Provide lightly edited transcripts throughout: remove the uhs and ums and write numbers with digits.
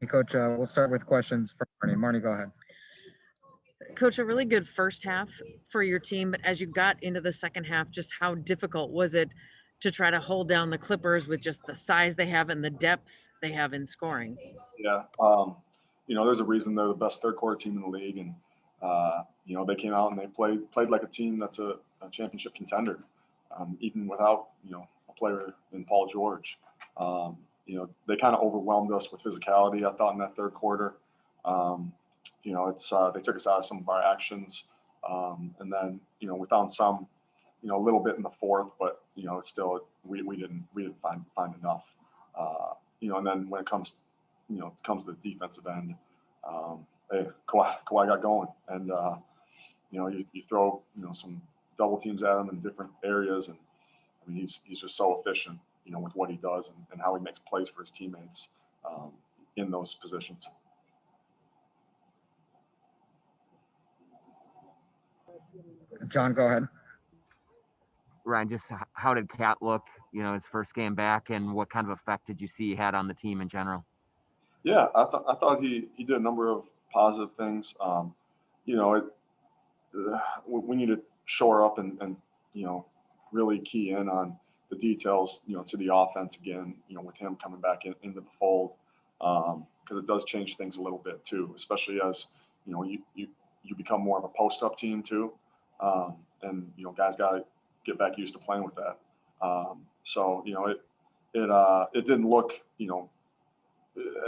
Hey, Coach, we'll start with questions for Marnie. Marnie, go ahead. Coach, a really good first half for your team, but as you got into the second half, just how difficult was it to try to hold down the Clippers with just the size they have and the depth they have in scoring? Yeah, there's a reason they're the best third quarter team in the league, and they came out and they played like a team that's a championship contender, even without a player in Paul George. They kind of overwhelmed us with physicality, I thought, in that third quarter. They took us out of some of our actions, and then we found some, a little bit in the fourth, but it's still we didn't find enough. And then when it comes to the defensive end, hey, Kawhi got going, and you throw some double teams at him in different areas, and I mean he's just so efficient, with what he does and how he makes plays for his teammates in those positions. John, go ahead. Ryan, just how did Cat look, his first game back, and what kind of effect did you see he had on the team in general? Yeah, I thought he did a number of positive things. We need to shore up and really key in on the details, to the offense again, with him coming back into the fold, because it does change things a little bit too, especially as you become more of a post-up team too, and guys got to get back used to playing with that. So it didn't look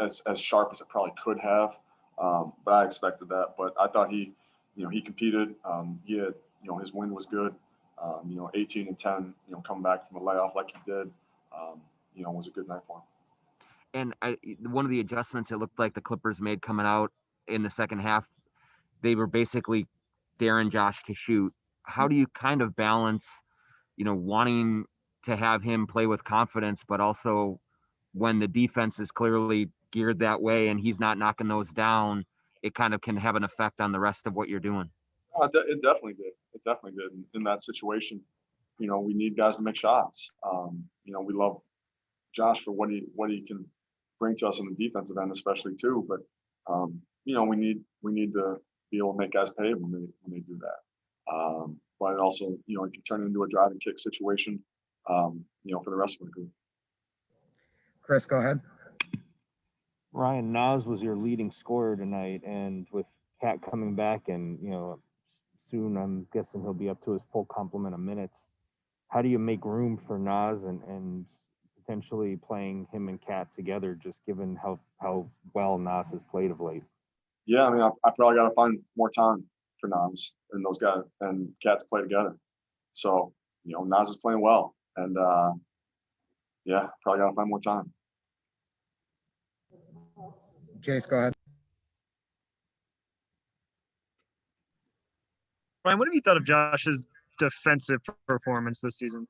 as sharp as it probably could have, but I expected that. But I thought he competed. He had his win was good. 18 and 10. Coming back from a layoff like he did, was a good night for him. And one of the adjustments it looked like the Clippers made coming out in the second half, they were basically daring Josh to shoot. How do you kind of balance, wanting to have him play with confidence, but also when the defense is clearly geared that way and he's not knocking those down, it kind of can have an effect on the rest of what you're doing? It definitely did. It definitely did in that situation. We need guys to make shots. We love Josh for what he can bring to us on the defensive end, especially too. But we need to be able to make guys pay when they do that. But it also it can turn into a drive and kick situation. For the rest of the group. Chris, go ahead. Ryan, Nas was your leading scorer tonight, and with Cat coming back and soon I'm guessing he'll be up to his full complement of minutes. How do you make room for Nas and potentially playing him and Cat together, just given how well Nas has played of late? Yeah, I mean, I probably got to find more time for Nas and those guys and Cat to play together. So, Nas is playing well, and probably got to find more time. Jace, go ahead. Ryan, what have you thought of Josh's defensive performance this season?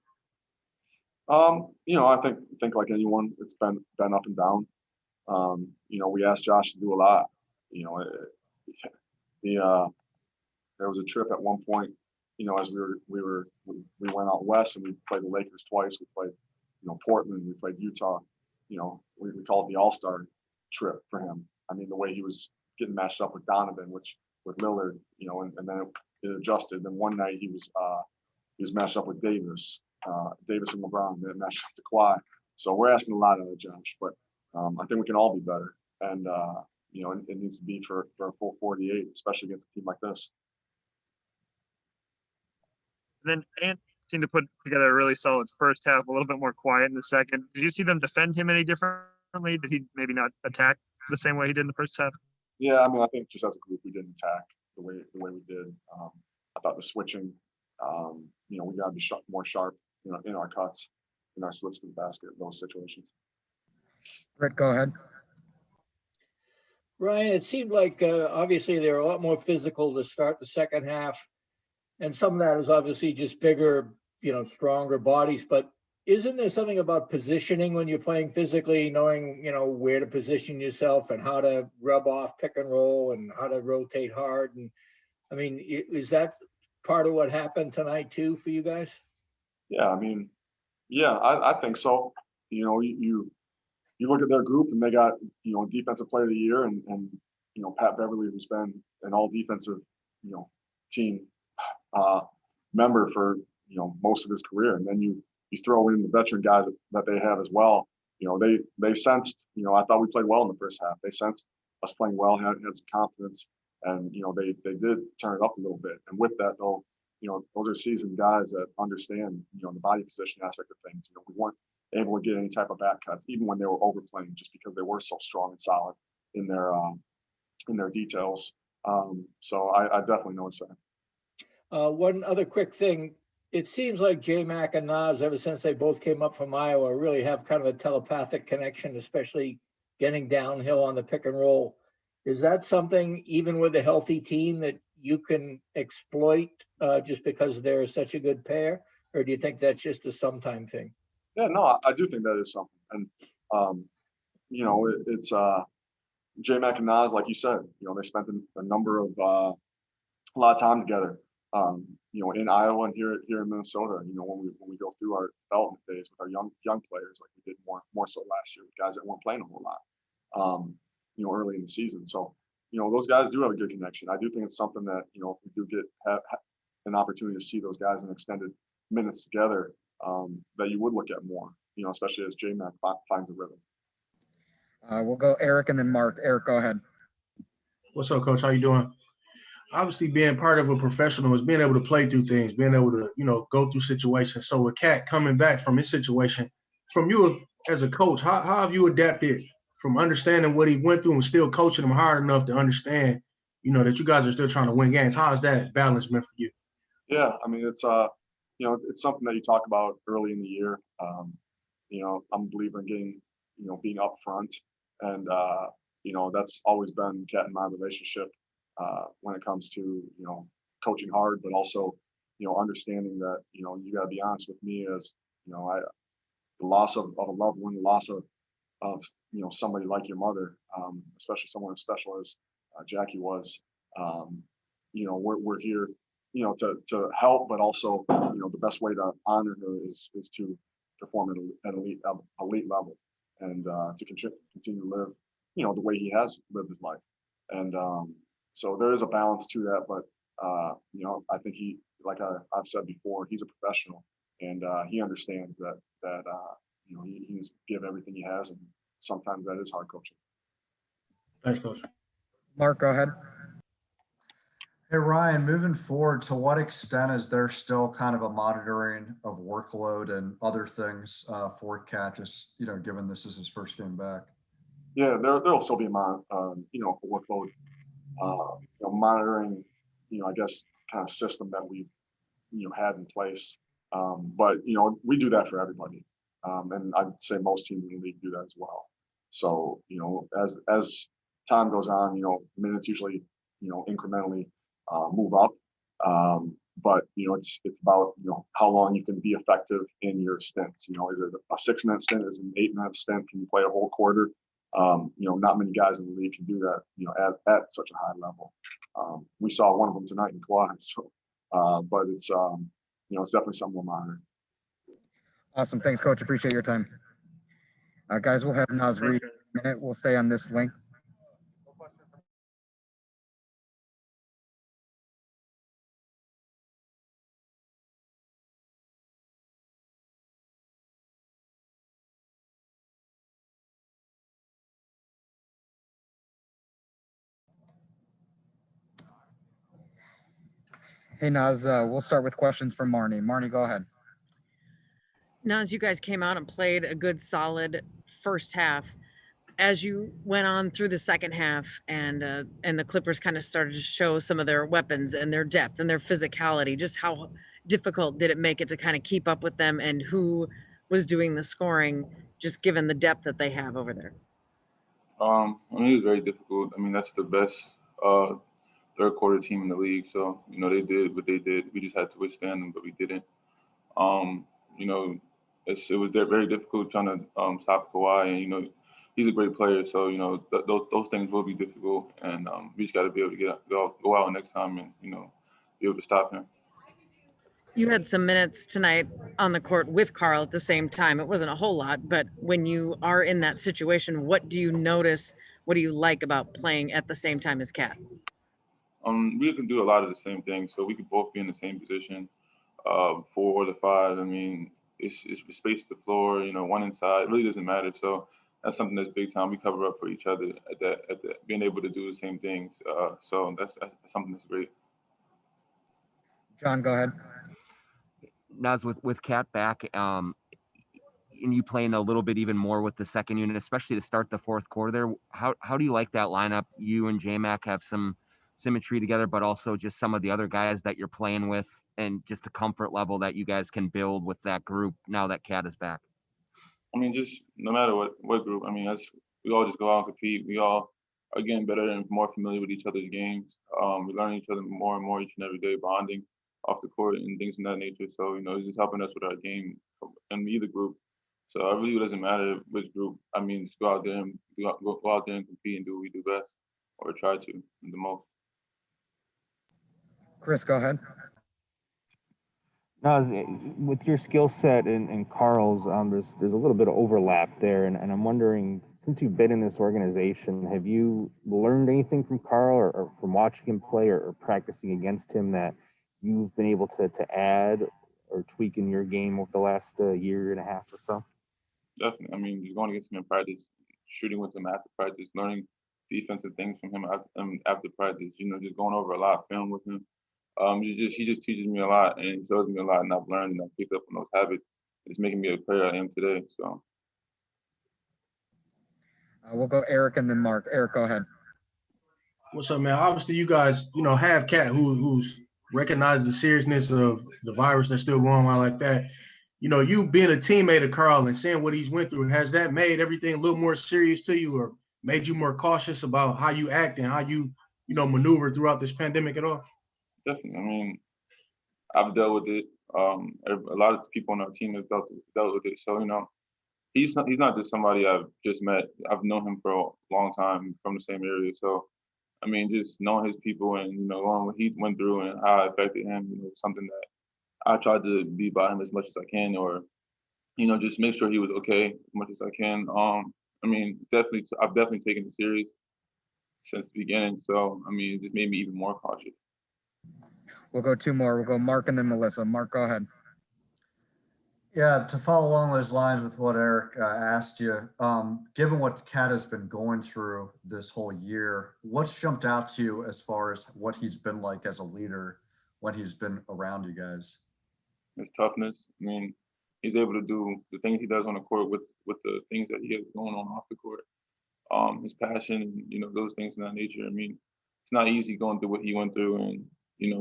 I think like anyone, it's been up and down. We asked Josh to do a lot. There was a trip at one point, as we went out west and we played the Lakers twice. We played, Portland. We played Utah. We called it the All-Star trip for him. I mean, the way he was getting matched up with Donovan, with Lillard, and then it adjusted. Then one night he was matched up with Davis and LeBron. Then matched up to Kawhi. So we're asking a lot out of Josh, but I think we can all be better. And it needs to be for a full 48, especially against a team like this. Then Ant seemed to put together a really solid first half, a little bit more quiet in the second. Did you see them defend him any differently? Did he maybe not attack the same way he did in the first half? Yeah, I mean, I think just as a group, we didn't attack the way we did. I thought the switching, we got to be more sharp, in our cuts, in our slips to the basket, those situations. Britt, go ahead. Ryan, it seemed like obviously they're a lot more physical to start the second half. And some of that is obviously just bigger, stronger bodies. But isn't there something about positioning when you're playing physically, knowing, where to position yourself and how to rub off pick and roll and how to rotate hard? And I mean, is that part of what happened tonight too for you guys? Yeah, I mean, I think so. you look at their group and they got, defensive player of the year and Pat Beverly, who's been an all defensive, team member for, most of his career. And then you throw in the veteran guys that they have as well. They sensed, I thought we played well in the first half. They sensed us playing well, had some confidence, and, they did turn it up a little bit. And with that though, those are seasoned guys that understand, the body position aspect of things. We weren't able to get any type of back cuts, even when they were overplaying, just because they were so strong and solid in their details. So I definitely noticed that. One other quick thing. It seems like J-Mac and Nas, ever since they both came up from Iowa, really have kind of a telepathic connection, especially getting downhill on the pick and roll. Is that something, even with a healthy team, that you can exploit just because they're such a good pair? Or do you think that's just a sometime thing? Yeah, no, I do think that is something. And, it's J-Mac and Nas, like you said, they spent a number of, a lot of time together, in Iowa and here in Minnesota, when we go through our development days with our young players, like we did more so last year with guys that weren't playing a whole lot, early in the season. So, those guys do have a good connection. I do think it's something that, if we do have an opportunity to see those guys in extended minutes together, that you would look at more, especially as J-Mac finds a rhythm. We'll go Eric and then Mark. Eric, go ahead. What's up, Coach? How you doing? Obviously, being part of a professional is being able to play through things, being able to, go through situations. So with Cat coming back from his situation, from you as a coach, how have you adapted from understanding what he went through and still coaching him hard enough to understand, that you guys are still trying to win games? How has that balance been for you? Yeah, I mean, it's it's something that you talk about early in the year. I'm a believer in getting, being up front, and that's always been Cat and my relationship when it comes to coaching hard, but also understanding that you got to be honest with me as the loss of a loved one, the loss of somebody like your mother, especially someone as special as Jackie was. We're here to help, but also the best way to honor her is to perform at elite level and to continue to live the way he has lived his life. And so there is a balance to that, but I think he, like I've said before, he's a professional, and he understands that he needs to give everything he has, and sometimes that is hard coaching. Thanks, Coach. Mark, go ahead. Hey, Ryan, moving forward, to what extent is there still kind of a monitoring of workload and other things for Cat, just, given this is his first game back? Yeah, there'll still be a workload, monitoring, I guess, kind of system that we've, had in place. But, we do that for everybody. And I'd say most teams in the league do that as well. So, as time goes on, minutes usually, incrementally move up. But, it's about, how long you can be effective in your stints. Is it a 6-minute stint? Is it an 8-minute stint? Can you play a whole quarter? Not many guys in the league can do that, at such a high level. We saw one of them tonight in Kawhi. So, but it's, it's definitely something we'll monitor. Awesome. Thanks, Coach. Appreciate your time. Guys, we'll have Nas read in a minute. We'll stay on this link. Hey, Nas, we'll start with questions from Marnie. Marnie, go ahead. Now, as you guys came out and played a good solid first half, as you went on through the second half and the Clippers kind of started to show some of their weapons and their depth and their physicality, just how difficult did it make it to kind of keep up with them, and who was doing the scoring, just given the depth that they have over there? I mean, it was very difficult. I mean, that's the best third quarter team in the league. So, they did what they did. We just had to withstand them, but we didn't. It was very difficult trying to stop Kawhi, and he's a great player. So those things will be difficult, and we just got to be able to go out next time and be able to stop him. You had some minutes tonight on the court with Carl at the same time. It wasn't a whole lot, but when you are in that situation, what do you notice? What do you like about playing at the same time as Kat? We can do a lot of the same things, so we could both be in the same position, 4 or 5. I mean, it's space the floor, one inside. It really doesn't matter. So that's something that's big time. We cover up for each other at being able to do the same things. So that's something that's great. John, go ahead. Naz, with Kat back, and you playing a little bit even more with the second unit, especially to start the fourth quarter there. How do you like that lineup? You and J-Mac have some symmetry together, but also just some of the other guys that you're playing with and just the comfort level that you guys can build with that group now that Kat is back. I mean, just no matter what group. I mean, we all just go out and compete. We all are getting better and more familiar with each other's games. We learn each other more and more each and every day, bonding off the court and things of that nature. So, it's just helping us with our game in either group. So it really doesn't matter which group. I mean, just go out there and go out there and compete and do what we do best, or try to the most. Chris, go ahead. Now, with your skill set and Carl's, there's a little bit of overlap there, and I'm wondering, since you've been in this organization, have you learned anything from Carl or from watching him play or practicing against him that you've been able to add or tweak in your game over the last year and a half or so? Definitely. I mean, just going against him in practice, shooting with him after practice, learning defensive things from him after practice. Just going over a lot of film with him. He just teaches me a lot and shows me a lot, and I've learned and I've picked up on those habits. It's making me a player I am today. So We'll go Eric and then Mark. Eric, go ahead. What's up, man? Obviously, you guys, have Kat who's recognized the seriousness of the virus that's still going on like that. You being a teammate of Carl and seeing what he's went through, has that made everything a little more serious to you, or made you more cautious about how you act and how you maneuver throughout this pandemic at all? definitely. I mean, I've dealt with it. A lot of people on our team have dealt with it. So he's not just somebody I've just met. I've known him for a long time from the same area. So I mean, just knowing his people and knowing what he went through and how it affected him, something that I tried to be by him as much as I can, or just make sure he was okay as much as I can. I mean, I've definitely taken it serious since the beginning. So I mean, it just made me even more cautious. We'll go 2 more. We'll go Mark and then Melissa. Mark, go ahead. Yeah, to follow along those lines with what Eric asked you, given what Kat has been going through this whole year, what's jumped out to you as far as what he's been like as a leader when he's been around you guys? His toughness. I mean, he's able to do the things he does on the court with the things that he has going on off the court. His passion and those things of that nature. I mean, it's not easy going through what he went through, and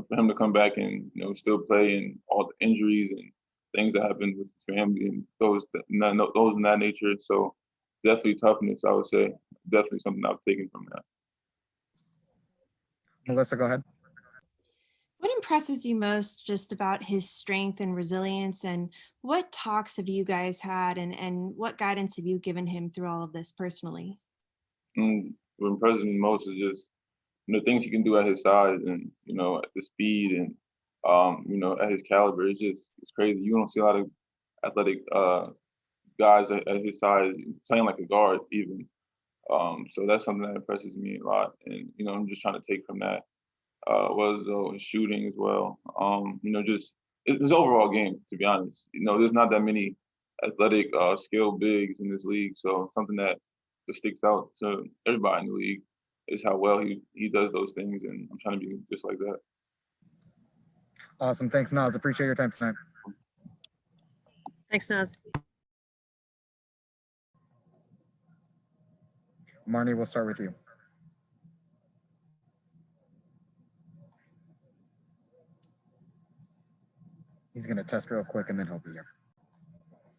for him to come back and still play and all the injuries and things that happened with his family and those in that nature. So definitely toughness, I would say. Definitely something I've taken from that. Melissa, go ahead. What impresses you most just about his strength and resilience, and what talks have you guys had, and what guidance have you given him through all of this personally? What impresses me most is just the things he can do at his size and at the speed and at his caliber. It's crazy. You don't see a lot of athletic guys at his size playing like a guard even. So that's something that impresses me a lot, and I'm just trying to take from that. His shooting as well. Just his overall game. To be honest, there's not that many athletic, skilled bigs in this league. So something that just sticks out to everybody in the league is how well he does those things, and I'm trying to be just like that. Awesome. Thanks, Naz. Appreciate your time tonight. Thanks, Naz. Marnie, we'll start with you. He's going to test real quick and then he'll be here.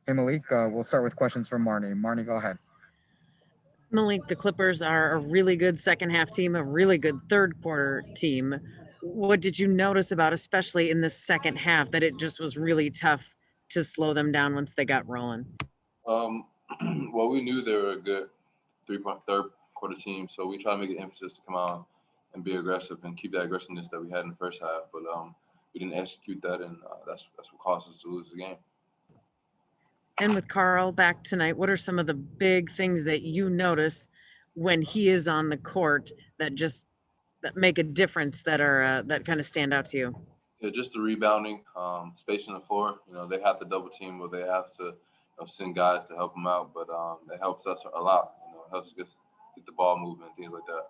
Hey, Malik, we'll start with questions from Marnie. Marnie, go ahead. Malik, the Clippers are a really good second half team, a really good third quarter team. What did you notice about, especially in the second half, that it just was really tough to slow them down once they got rolling? Well, we knew they were a good third quarter team, so we tried to make an emphasis to come out and be aggressive and keep that aggressiveness that we had in the first half. But we didn't execute that, and that's what caused us to lose the game. And with Carl back tonight, what are some of the big things that you notice when he is on the court that make a difference, that are that kind of stand out to you? Yeah, just the rebounding, spacing the floor. They have to double team, or they have to send guys to help them out. But it helps us a lot. It helps get the ball moving, things like that.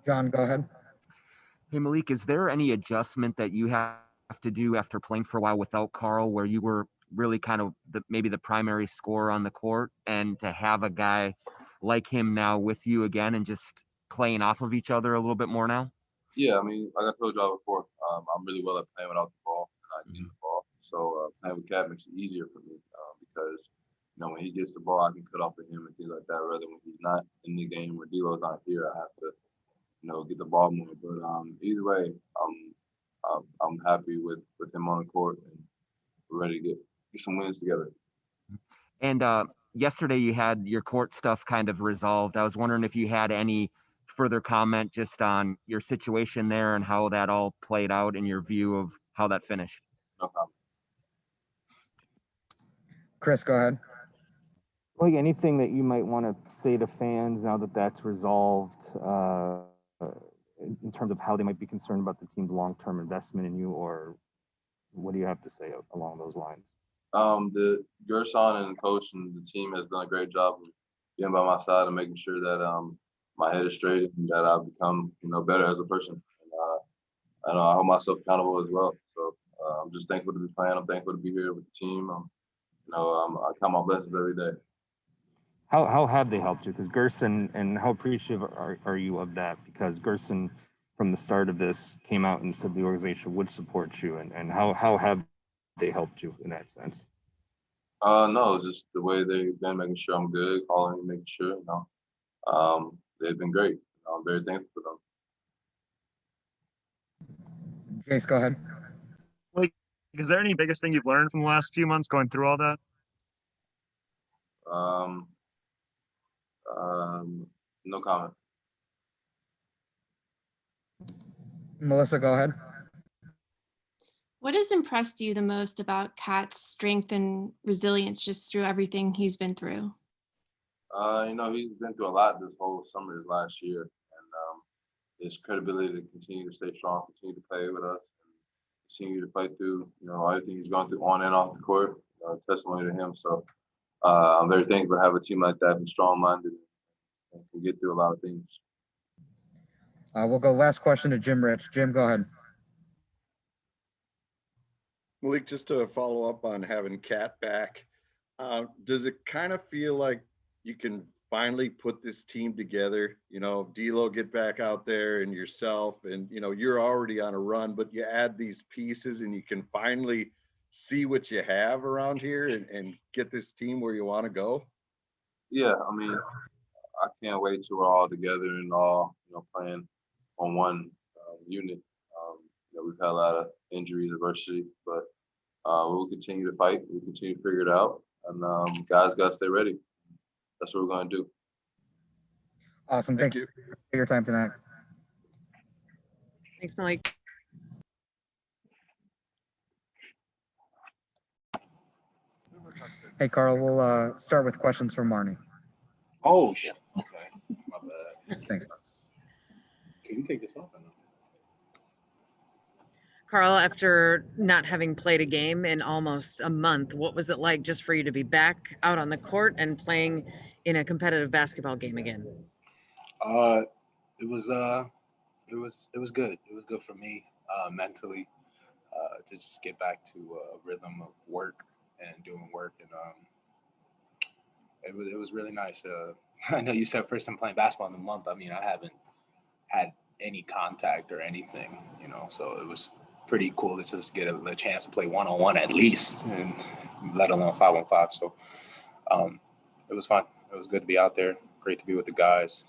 John, go ahead. Hey, Malik, is there any adjustment that you have to do after playing for a while without Carl, where you were really kind of maybe the primary scorer on the court, and to have a guy like him now with you again and just playing off of each other a little bit more now? Yeah, I mean, like I told y'all before, I'm really well at playing without the ball and not getting the ball. So playing with Cat makes it easier for me because when he gets the ball, I can cut off of him and things like that. Rather when he's not in the game or D'Lo's not here, I have to get the ball moving. But either way, I'm happy with him on the court, and we're ready to get some wins together. And yesterday you had your court stuff kind of resolved. I was wondering if you had any further comment just on your situation there and how that all played out in your view of how that finished. No problem. Chris, go ahead. Like anything that you might want to say to fans now that that's resolved, in terms of how they might be concerned about the team's long-term investment in you, or what do you have to say along those lines? The Gerson and the coach and the team has done a great job of being by my side and making sure that my head is straight and that I've become better as a person. And I hold myself accountable as well. So I'm just thankful to be playing. I'm thankful to be here with the team. I count my blessings every day. How have they helped you? Because Gerson, and how appreciative are you of that? Because Gerson, from the start of this, came out and said the organization would support you. And how have they helped you in that sense? No, just the way they've been making sure I'm good, calling and making sure. They've been great. I'm very thankful for them. Jace, go ahead. Like, is there any biggest thing you've learned from the last few months going through all that? No comment. Melissa, go ahead. What has impressed you the most about Cat's strength and resilience just through everything he's been through? He's been through a lot this whole summer, this last year, and his credibility to continue to stay strong, continue to play with us, and continue to fight through, everything he's gone through on and off the court. Testimony to him. So I'm very thankful to have a team like that who's strong-minded and can get through a lot of things. We'll go last question to Jim Rich. Jim, go ahead. Malik, just to follow up on having Cat back, does it kind of feel like you can finally put this team together? If D'Lo get back out there and yourself, and you're already on a run, but you add these pieces and you can finally see what you have around here and get this team where you want to go? Yeah, I mean, I can't wait till we're all together and all playing on one unit. We've had a lot of injuries, adversity, but we'll continue to fight. We'll continue to figure it out, and guys got to stay ready. That's what we're going to do. Awesome. Thank you for your time tonight. Thanks, Malik. Hey, Carl, we'll start with questions from Marnie. Oh, shit. Okay. My bad. Thanks. Can you take this off? Carl, after not having played a game in almost a month, what was it like just for you to be back out on the court and playing in a competitive basketball game again? It was good. It was good for me mentally to just get back to a rhythm of work and doing work, and it was really nice. I know you said first time playing basketball in a month. I mean, I haven't had any contact or anything, so it was pretty cool to just get a chance to play one-on-one at least, and let alone 5-on-5. So it was fun. It was good to be out there. Great to be with the guys.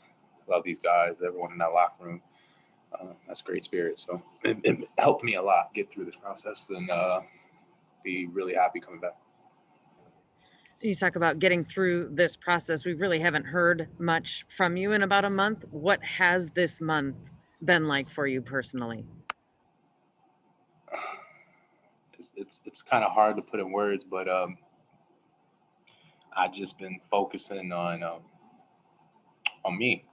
Love these guys, everyone in that locker room. That's great spirit. So it helped me a lot get through this process, and be really happy coming back. You talk about getting through this process. We really haven't heard much from you in about a month. What has this month been like for you personally? it's kind of hard to put in words, but I just been focusing on me.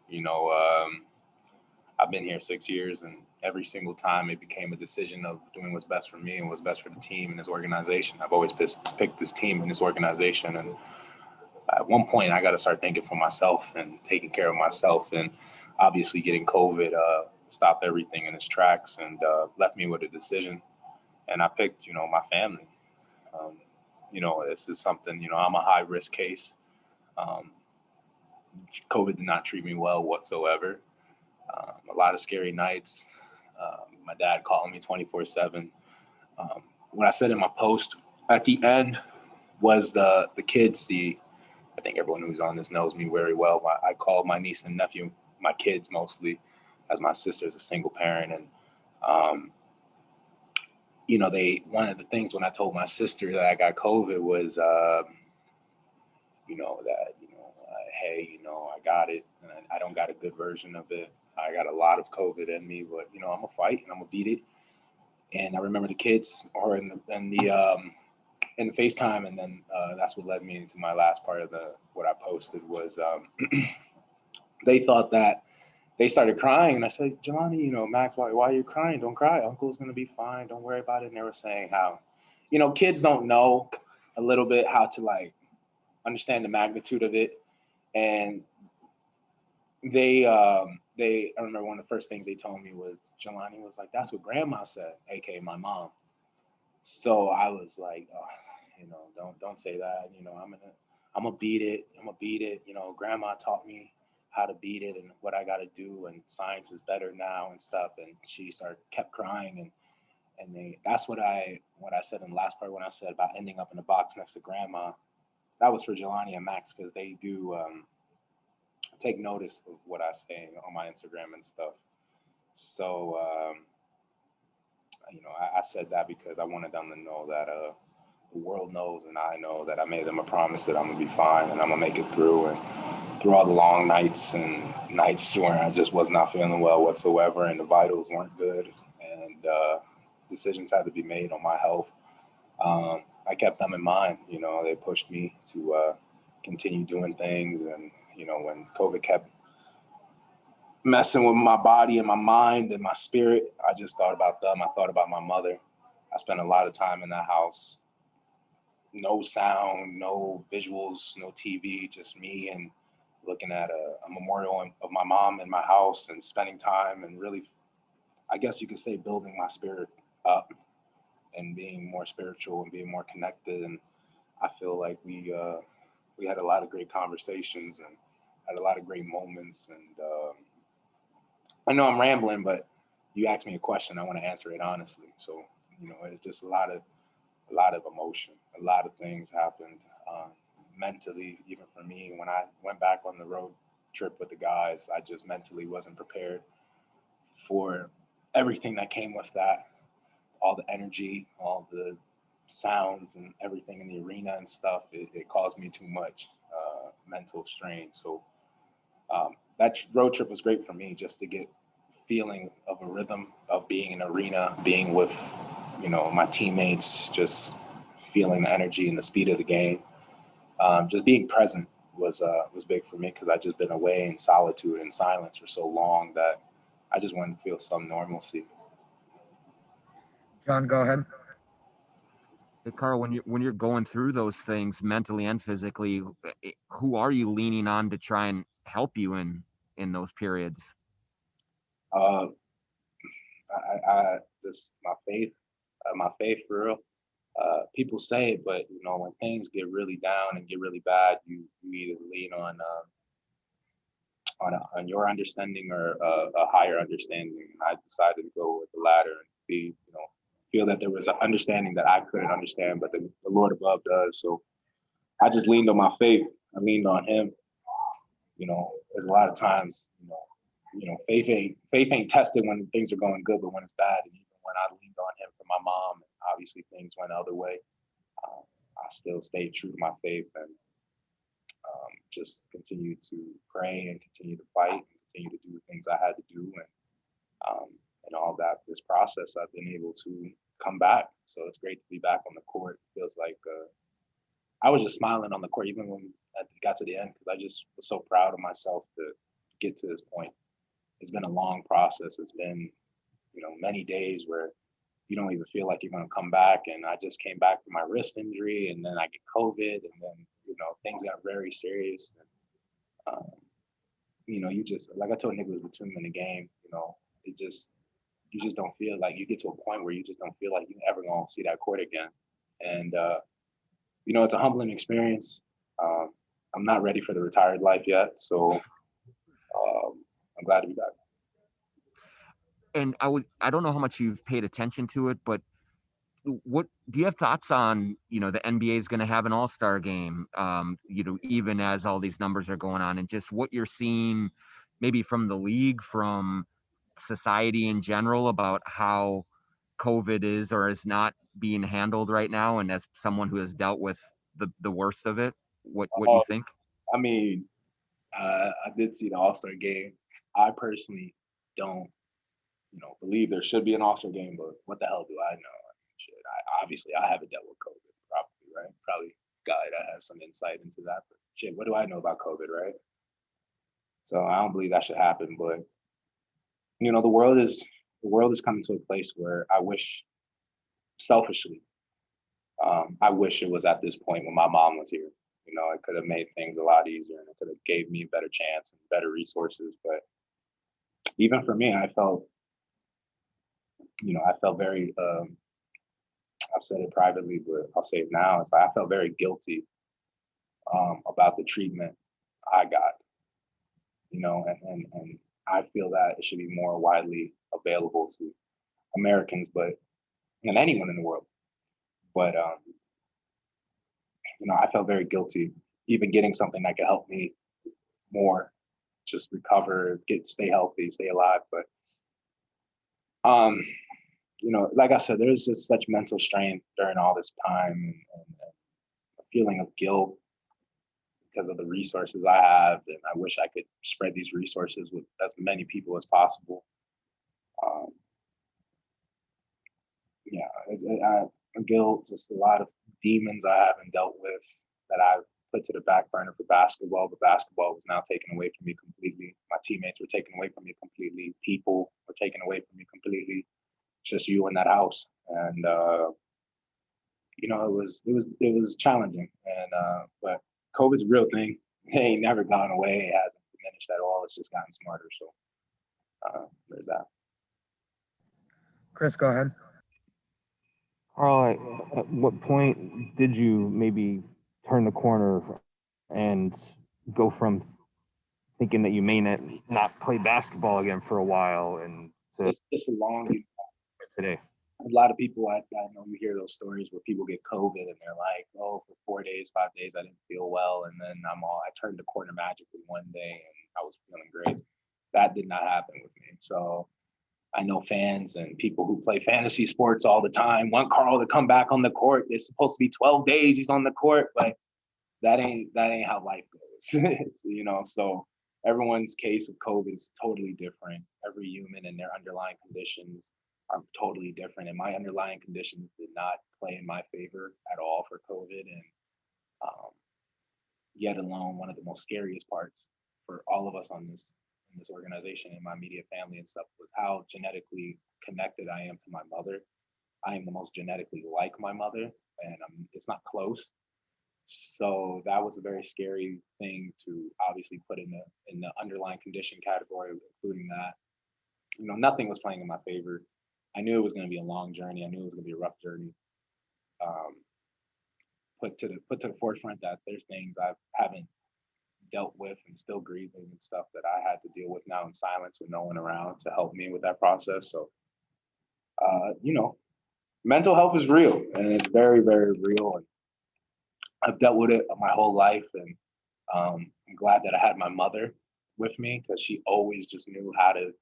I've been here 6 years, and every single time it became a decision of doing what's best for me and what's best for the team and this organization. I've always picked this team and this organization, and at one point I got to start thinking for myself and taking care of myself. And obviously getting COVID stopped everything in its tracks and left me with a decision. And I picked, my family. This is something, I'm a high risk case. COVID did not treat me well whatsoever. A lot of scary nights. My dad calling me 24/7. What I said in my post at the end was the kids. I think everyone who's on this knows me very well. I call my niece and nephew my kids mostly, as my sister's a single parent. And one of the things when I told my sister that I got COVID was, hey, I got it. And I don't got a good version of it. I got a lot of COVID in me, but I'm gonna fight and I'm gonna beat it. And I remember the kids are in the FaceTime, and then that's what led me into my last part of what I posted was they thought that they started crying, and I said, Jelani, Max, why are you crying? Don't cry. Uncle's gonna be fine. Don't worry about it. And they were saying how, kids don't know a little bit how to like understand the magnitude of it, and I remember one of the first things they told me was Jelani was like, that's what grandma said, aka my mom. So I was like, don't say that. I'm gonna beat it. I'm gonna beat it. Grandma taught me how to beat it and what I got to do, and science is better now and stuff. And she kept crying, and that's what I said in the last part when I said about ending up in a box next to grandma. That was for Jelani and Max, because they do take notice of what I say on my Instagram and stuff. So, I said that because I wanted them to know that the world knows, and I know that I made them a promise that I'm gonna be fine and I'm gonna make it through, and through all the long nights and nights where I just was not feeling well whatsoever and the vitals weren't good and decisions had to be made on my health. I kept them in mind. They pushed me to continue doing things, and when COVID kept messing with my body and my mind and my spirit, I just thought about them. I thought about my mother. I spent a lot of time in that house. No sound, no visuals, no TV, just me and looking at a memorial of my mom in my house and spending time and really, I guess you could say, building my spirit up and being more spiritual and being more connected. And I feel like we had a lot of great conversations and had a lot of great moments. And I know I'm rambling, but you asked me a question, I want to answer it honestly. So, it's just a lot of emotion. A lot of things happened mentally, even for me. When I went back on the road trip with the guys, I just mentally wasn't prepared for everything that came with that. All the energy, all the sounds and everything in the arena and stuff, it caused me too much mental strain. So that road trip was great for me, just to get feeling of a rhythm of being in an arena, being with, my teammates, just feeling the energy and the speed of the game. Just being present was big for me, because I've just been away in solitude and silence for so long that I just wanted to feel some normalcy. John, go ahead. Hey, Carl, when you're going through those things mentally and physically, who are you leaning on to try and help you in those periods? I just my faith for real. People say it, but when things get really down and get really bad, you either lean on your understanding or a higher understanding. And I decided to go with the latter and feel that there was an understanding that I couldn't understand, but the Lord above does. So I just leaned on my faith. I leaned on Him. There's a lot of times, faith ain't tested when things are going good, but when it's bad. And even when I leaned on Him for my mom, and obviously things went the other way, I still stayed true to my faith and just continued to pray and continue to fight and continue to do the things I had to do. And all that, this process, I've been able to come back So it's great to be back on the court. Feels like I was just smiling on the court even when I got to the end because I just was so proud of myself to get to this point. It's been a long process. It's been, many days where you don't even feel like you're going to come back. And I just came back from my wrist injury, and then I get COVID, and then things got very serious. And, you just, like I told Nicholas between in the game, it just, you just don't feel like you get to a point where you just don't feel like you're ever going to see that court again. And it's a humbling experience. I'm not ready for the retired life yet, so I'm glad to be back. And I don't know how much you've paid attention to it, but what do you have thoughts on, the NBA is going to have an all-star game, even as all these numbers are going on, and just what you're seeing maybe from the league, from society in general, about how COVID is or is not being handled right now, and as someone who has dealt with the worst of it, what you think? I mean, I did see the All-Star game. I personally don't, believe there should be an All-Star game, but what the hell do I know? Shit, obviously I haven't dealt with COVID, probably, right? Probably a guy that has some insight into that. But shit, what do I know about COVID, right? So I don't believe that should happen. But the world is coming to a place where I wish, selfishly, I wish it was at this point when my mom was here. It could have made things a lot easier, and it could have gave me a better chance and better resources. But even for me, I felt very, I've said it privately, but I'll say it now. It's like I felt very guilty about the treatment I got, and I feel that it should be more widely available to Americans, and anyone in the world. But, I felt very guilty even getting something that could help me more, just recover, stay healthy, stay alive. But, like I said, there's just such mental strain during all this time, and a feeling of guilt because of the resources I have, and I wish I could spread these resources with as many people as possible. Guilt, just a lot of demons I haven't dealt with that I've put to the back burner for basketball, but basketball was now taken away from me completely. My teammates were taken away from me completely. People were taken away from me completely. Just you in that house, and it was challenging. And but COVID's a real thing. It ain't never gone away. It hasn't diminished at all. It's just gotten smarter. So there's that. Chris, go ahead. Carl, at what point did you maybe turn the corner and go from thinking that you may not play basketball again for a while and it's a long today? A lot of people, I know you hear those stories where people get COVID and they're like, oh, for 4 days, 5 days, I didn't feel well. And then I turned the corner magically one day and I was feeling great. That did not happen with me. So I know fans and people who play fantasy sports all the time want Carl to come back on the court. It's supposed to be 12 days he's on the court, but that ain't how life goes. So everyone's case of COVID is totally different. Every human and their underlying conditions are totally different. And my underlying conditions did not play in my favor at all for COVID. And yet alone, one of the most scariest parts for all of us in this organization and my immediate family and stuff was how genetically connected I am to my mother. I am the most genetically like my mother, and it's not close. So that was a very scary thing to obviously put in the underlying condition category, including that. Nothing was playing in my favor. I knew it was going to be a long journey. I knew it was going to be a rough journey. Put to the forefront that there's things I haven't dealt with and still grieving and stuff that I had to deal with now in silence with no one around to help me with that process. So, mental health is real, and it's very, very real. And I've dealt with it my whole life, and I'm glad that I had my mother with me because she always just knew how to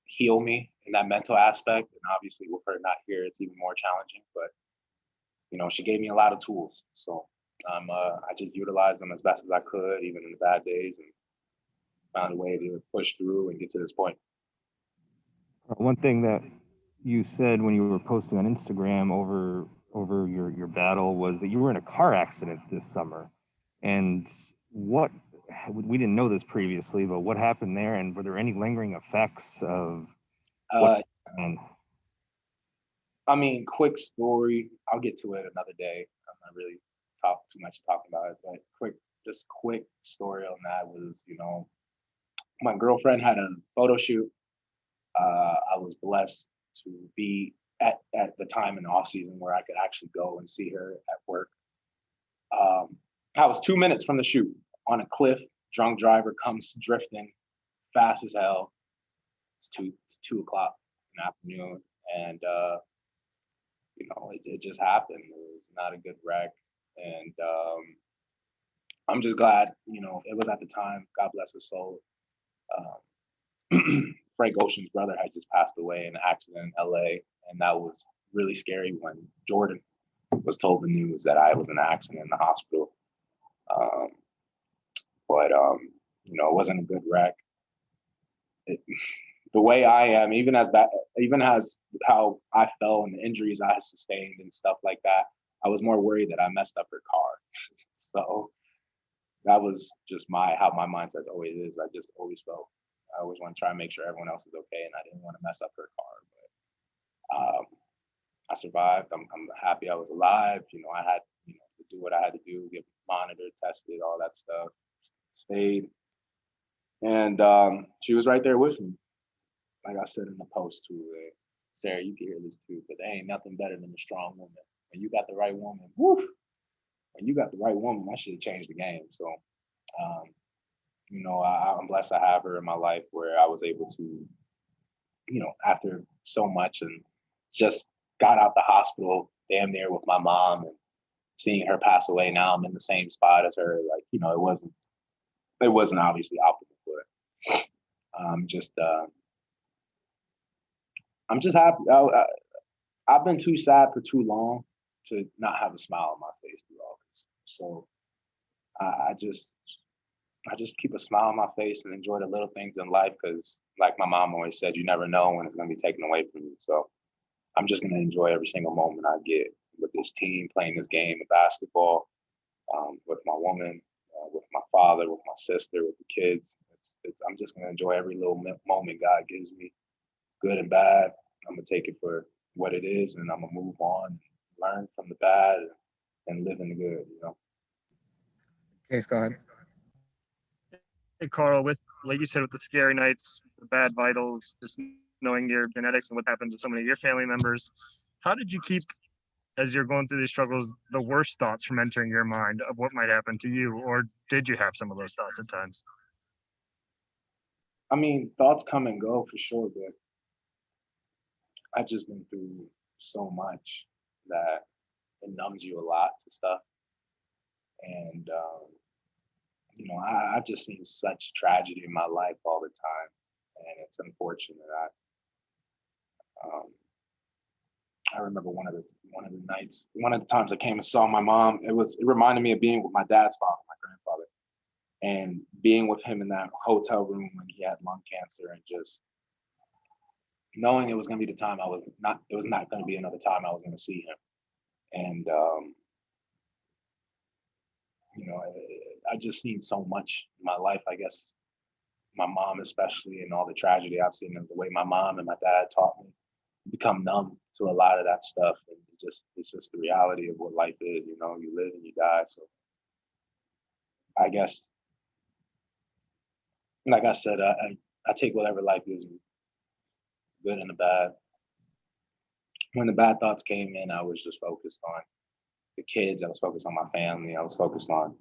heal me in that mental aspect. And obviously with her not here, it's even more challenging, but she gave me a lot of tools. So I just utilized them as best as I could, even in the bad days, and found a way to push through and get to this point. One thing that you said when you were posting on Instagram over your battle was that you were in a car accident this summer. And what we didn't know this previously, but what happened there, and were there any lingering effects of what happened? I mean, quick story. I'll get to it another day. I'm not really too much talking about it, but quick story on that was, my girlfriend had a photo shoot. I was blessed to be at the time in the off season where I could actually go and see her at work. I was 2 minutes from the shoot on a cliff. Drunk driver comes drifting fast as hell. It's 2 o'clock in the afternoon, and it just happened. It was not a good wreck, and I'm just glad, it was at the time. God bless his soul. Frank Ocean's brother had just passed away in an accident in LA, and that was really scary when Jordan was told the news that I was in an accident in the hospital. But it wasn't a good wreck. The way I am, even as how I fell and the injuries I sustained and stuff like that, I was more worried that I messed up her car. So that was just how my mindset always is. I just always felt I always want to try and make sure everyone else is okay, and I didn't want to mess up her car. But I survived. I'm happy I was alive. I had to do what I had to do, get monitored, tested, all that stuff. Stayed, and she was right there with me. Like I said in the post too, Sarah, you can hear this too, but there ain't nothing better than a strong woman. When you got the right woman, woof. When you got the right woman, that should have changed the game. So, I'm blessed to have her in my life where I was able to, after so much and just got out the hospital damn near with my mom and seeing her pass away. Now I'm in the same spot as her. Like, it wasn't obviously optimal, but I'm just happy. I've been too sad for too long to not have a smile on my face through all this. So I just keep a smile on my face and enjoy the little things in life, because like my mom always said, you never know when it's going to be taken away from you. So I'm just going to enjoy every single moment I get with this team, playing this game of basketball, with my woman, with my father, with my sister, with the kids. I'm just going to enjoy every little moment God gives me, good and bad. I'm going to take it for what it is, and I'm going to move on, learn from the bad, and live in the good, Case, go ahead. Hey, Carl, like you said, with the scary nights, the bad vitals, just knowing your genetics and what happened to so many of your family members, how did you keep, as you're going through these struggles, the worst thoughts from entering your mind of what might happen to you? Or did you have some of those thoughts at times? I mean, thoughts come and go for sure, but I've just been through so much that it numbs you a lot to stuff. And, I've just seen such tragedy in my life all the time. And it's unfortunate. I remember one of the times I came and saw my mom, it reminded me of being with my dad's father, my grandfather, and being with him in that hotel room when he had lung cancer, and just knowing it was going to be the time it was not going to be another time I was going to see him. And, I just seen so much in my life, I guess, my mom especially, and all the tragedy I've seen, and the way my mom and my dad taught me to become numb to a lot of that stuff. And it's just the reality of what life is, you live and you die. So I guess, like I said, I take whatever life gives me, good and the bad. When the bad thoughts came in, I was just focused on the kids. I was focused on my family. I was focused on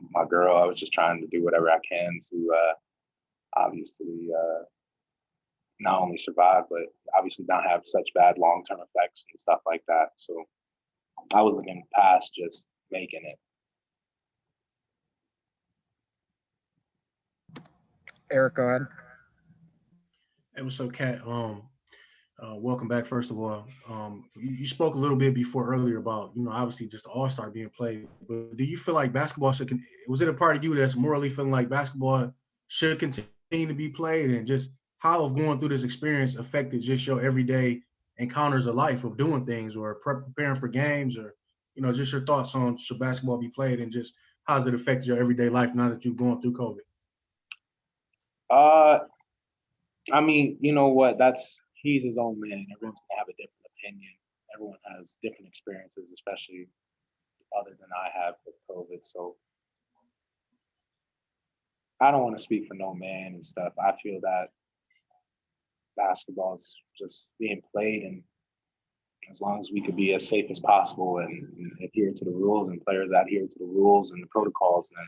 my girl. I was just trying to do whatever I can to obviously not only survive, but obviously not have such bad long-term effects and stuff like that. So I was looking past just making it. Eric, go ahead. Hey, what's up, Kat? Welcome back, first of all. You spoke a little bit earlier about, obviously just the All-Star being played, but do you feel like basketball was it a part of you that's morally feeling like basketball should continue to be played? And just how have going through this experience affected just your everyday encounters of life of doing things or preparing for games or, just your thoughts on should basketball be played and just how's it affected your everyday life now that you're going through COVID? I mean, you know what? He's his own man. Everyone's gonna have a different opinion. Everyone has different experiences, especially other than I have with COVID. So I don't want to speak for no man and stuff. I feel that basketball is just being played, and as long as we could be as safe as possible and adhere to the rules, and players adhere to the rules and the protocols, then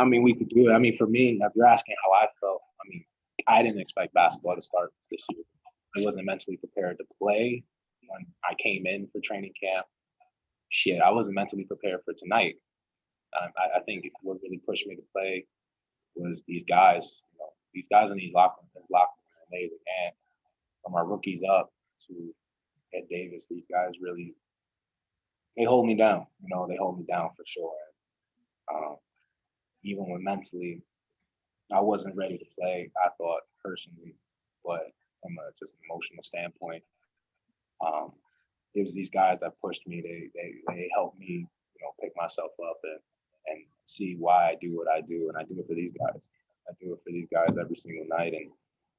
I mean, we could do it. I mean, for me, if you're asking how I felt, I mean, I didn't expect basketball to start this year. I wasn't mentally prepared to play when I came in for training camp. Shit, I wasn't mentally prepared for tonight. I think what really pushed me to play was these guys. These guys in these locker rooms are amazing. And from our rookies up to Ed Davis, these guys really, they hold me down. They hold me down for sure. And, even when mentally I wasn't ready to play, I thought personally, but from a just emotional standpoint, it was these guys that pushed me. They helped me, pick myself up and see why I do what I do, and I do it for these guys. I do it for these guys every single night, and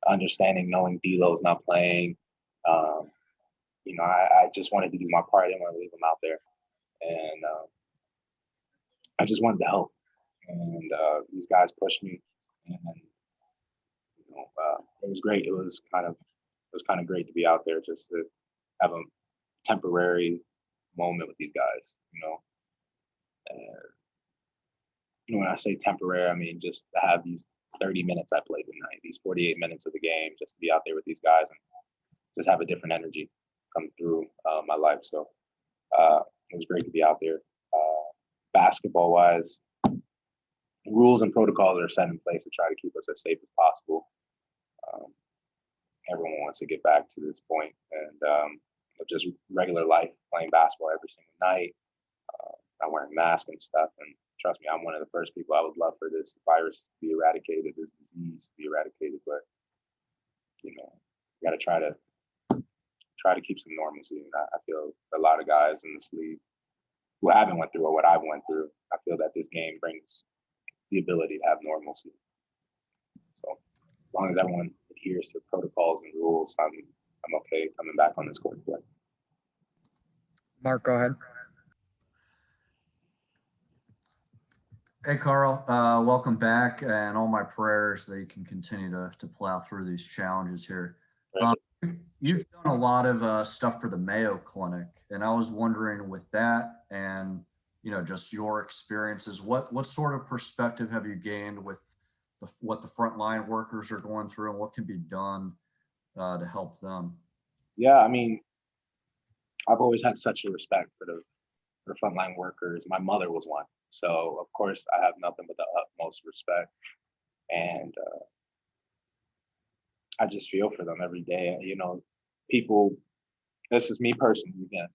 understanding, knowing D'Lo's not playing, I just wanted to do my part. I didn't want to leave him out there, and I just wanted to help. And these guys pushed me, and it was great. It was kind of great to be out there, just to have a temporary moment with these guys. And when I say temporary, I mean just to have these 30 minutes I played tonight, these 48 minutes of the game, just to be out there with these guys and just have a different energy come through my life. So it was great to be out there. Basketball wise, rules and protocols are set in place to try to keep us as safe as possible. Everyone wants to get back to this point, and just regular life, playing basketball every single night, not wearing masks and stuff. And trust me, I'm one of the first people I would love for this virus to be eradicated, this disease to be eradicated. But you got to try to keep some normalcy. And I feel a lot of guys in this league who haven't went through what I've went through, I feel that this game brings the ability to have normalcy. So as long as everyone adheres to protocols and rules, I'm okay coming back on this court play. Mark, go ahead. Hey, Carl, welcome back, and all my prayers that you can continue to plow through these challenges here. You've done a lot of stuff for the Mayo Clinic, and I was wondering with that and, just your experiences, what sort of perspective have you gained with what the frontline workers are going through and what can be done to help them? Yeah, I mean, I've always had such a respect for the frontline workers. My mother was one. So, of course, I have nothing but the utmost respect. And I just feel for them every day. People, this is me personally again,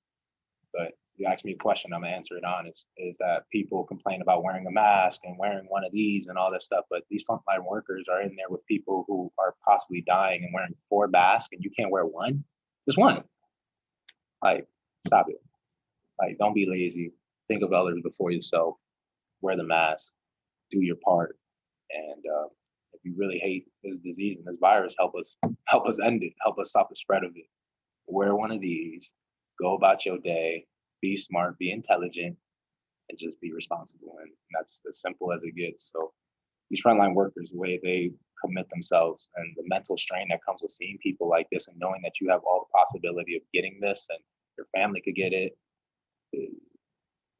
but you ask me a question, I'm gonna answer it honest, is that people complain about wearing a mask and wearing one of these and all this stuff, but these frontline workers are in there with people who are possibly dying and wearing 4 masks, and you can't wear one? Just one. Like, stop it. Like, don't be lazy. Think of others before yourself. Wear the mask. Do your part. And if you really hate this disease and this virus, help us end it. Help us stop the spread of it. Wear one of these. Go about your day. Be smart. Be intelligent. And just be responsible. And that's as simple as it gets. So these frontline workers, the way they commit themselves and the mental strain that comes with seeing people like this and knowing that you have all the possibility of getting this and your family could get it,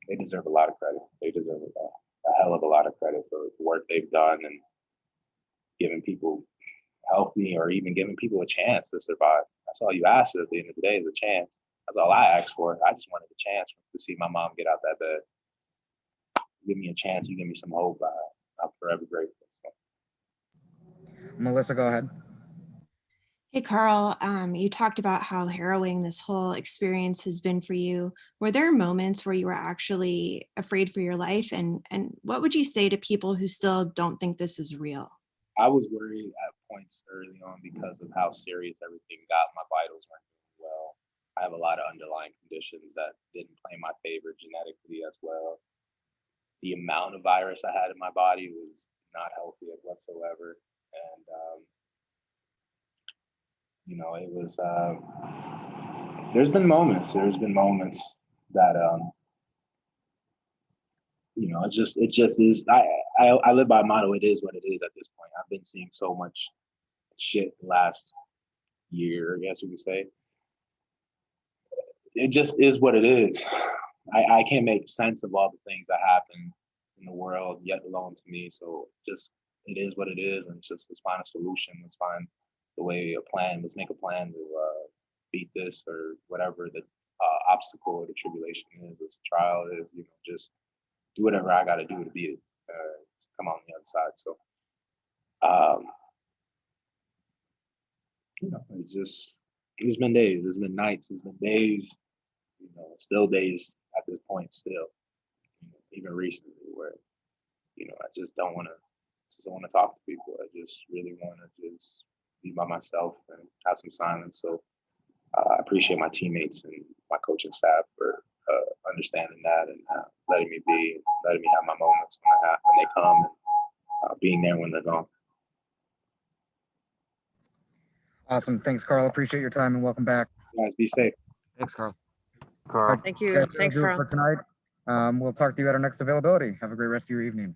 they deserve a lot of credit. They deserve a hell of a lot of credit for the work they've done and giving people healthy or even giving people a chance to survive. That's all you ask at the end of the day is a chance. That's all I asked for. I just wanted a chance to see my mom get out that bed. Give me a chance. You give me some hope. I'm forever grateful. Melissa, go ahead. Hey, Carl, you talked about how harrowing this whole experience has been for you. Were there moments where you were actually afraid for your life? And what would you say to people who still don't think this is real? I was worried at points early on because of how serious everything got. My vitals weren't doing well. I have a lot of underlying conditions that didn't play in my favor genetically as well. The amount of virus I had in my body was not healthy whatsoever. And, it was, there's been moments that, it just is, I live by a motto, it is what it is at this point. I've been seeing so much shit the last year, I guess you could say. It just is what it is. I can't make sense of all the things that happen in the world, yet alone to me. So just, it is what it is. And just, let's find a solution. Let's find the way, a plan. Let's make a plan to beat this or whatever the obstacle or the tribulation is, or the trial is, just do whatever I got to do to beat it, to come on the other side. So, there's been days, there's been nights, there's been days, still days at this point, still, even recently, where, I just don't want to talk to people. I just really want to just be by myself and have some silence. So I appreciate my teammates and my coaching staff for understanding that and letting me have my moments when they come, and being there when they're gone. Awesome. Thanks, Carl. Appreciate your time and welcome back. Guys, be safe. Thanks, Carl. Thank you. Guys, Thanks, that'll do it Carl. for tonight. We'll talk to you at our next availability. Have a great rest of your evening.